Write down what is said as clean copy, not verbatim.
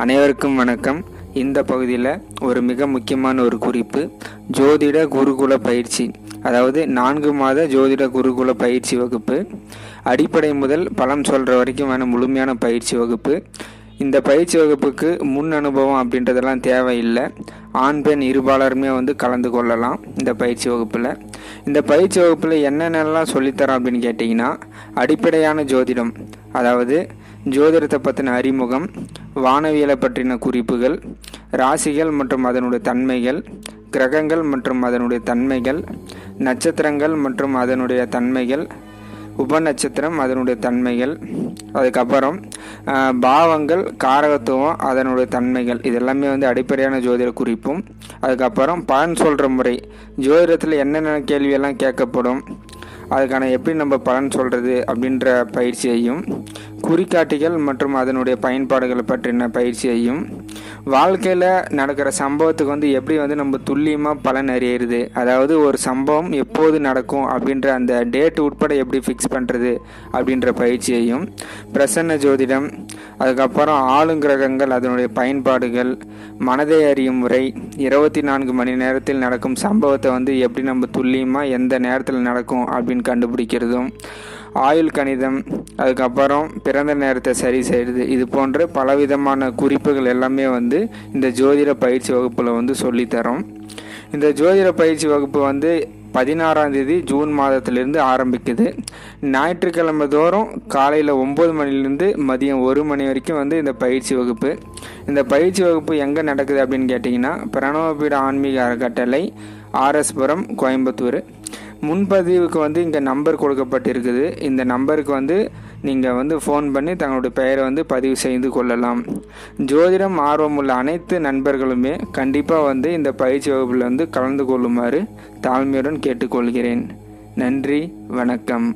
அனைவருக்கும் வணக்கம். இந்த பகுதியில் ஒரு மிக முக்கியமான ஒரு குறிப்பு, ஜோதிட குருகுல பயிற்சி, அதாவது 4 மாத ஜோதிட குருகுல பயிற்சி வகுப்பு. அடிப்படை முதல் பலம் சொல்கிற வரைக்கும் முழுமையான பயிற்சி வகுப்பு. இந்த பயிற்சி வகுப்புக்கு முன் அனுபவம் அப்படின்றதெல்லாம் தேவையில்லை. ஆண் பெண் இருபாலருமே கலந்து கொள்ளலாம் இந்த பயிற்சி வகுப்பில். இந்த பயிற்சி வகுப்பில் என்னென்னலாம் சொல்லித்தரோம் அப்படின்னு கேட்டிங்கன்னா, அடிப்படையான ஜோதிடம், அதாவது ஜோதிடத்தை பற்றின அறிமுகம், வானவியலை பற்றின குறிப்புகள், ராசிகள் மற்றும் அதனுடைய தன்மைகள், கிரகங்கள் மற்றும் அதனுடைய தன்மைகள், நட்சத்திரங்கள் மற்றும் அதனுடைய தன்மைகள், உபநட்சத்திரம் அதனுடைய தன்மைகள், அதுக்கப்புறம் பாவங்கள், காரகத்துவம் அதனுடைய தன்மைகள், இதெல்லாமே அடிப்படையான ஜோதிட குறிப்பும். அதுக்கப்புறம் பலன் சொல்கிற முறை, ஜோதிடத்தில் என்னென்ன கேள்வியெல்லாம் கேட்கப்படும், அதுக்கான எப்படி நம்ம பலன் சொல்கிறது அப்படின்ற பயிற்சியையும், குறிகாட்டிகள் மற்றும் அதனுடைய பயன்பாடுகளை பற்றின பயிற்சியையும், வாழ்க்கையில் நடக்கிற சம்பவத்துக்கு எப்படி நம்ம துல்லியமாக பலன் அறியறது, அதாவது ஒரு சம்பவம் எப்போது நடக்கும் அப்படின்ற அந்த டேட் உட்பட எப்படி ஃபிக்ஸ் பண்ணுறது அப்படின்ற பயிற்சியையும், பிரசன்ன ஜோதிடம், அதுக்கப்புறம் ஆளுங்கிரகங்கள் அதனுடைய பயன்பாடுகள், மனதை அறியும் முறை, 24 மணி நேரத்தில் நடக்கும் சம்பவத்தை எப்படி நம்ம துல்லியமாக எந்த நேரத்தில் நடக்கும் அப்படின்னு கண்டுபிடிக்கிறதும், ஆயுள் கணிதம், அதுக்கப்புறம் பிறந்த நேரத்தை சரி செய்கிறது, இது போன்ற பலவிதமான குறிப்புகள் எல்லாமே இந்த ஜோதிட பயிற்சி வகுப்பில் சொல்லித்தரோம். இந்த ஜோதிட பயிற்சி வகுப்பு 16ஆம் தேதி ஜூன் மாதத்திலிருந்து ஆரம்பிக்குது. ஞாயிற்றுக்கிழமை தோறும் காலையில் 9 மணிலேருந்து மதியம் 1 மணி வரைக்கும் இந்த பயிற்சி வகுப்பு. இந்த பயிற்சி வகுப்பு எங்கே நடக்குது அப்படின்னு கேட்டிங்கன்னா, பிரணவபீட ஆன்மீக அறக்கட்டளை, RS புரம், கோயம்புத்தூர். முன்பதிவுக்கு இங்கே நம்பர் கொடுக்கப்பட்டிருக்குது. இந்த நம்பருக்கு நீங்கள் ஃபோன் பண்ணி தங்களுடைய பெயரை பதிவு செய்து கொள்ளலாம். ஜோதிடம் ஆர்வமுள்ள அனைத்து நண்பர்களுமே கண்டிப்பாக இந்த பயிற்சி வகுப்பில் கலந்து கொள்ளுமாறு தாழ்மையுடன் கேட்டுக்கொள்கிறேன். நன்றி, வணக்கம்.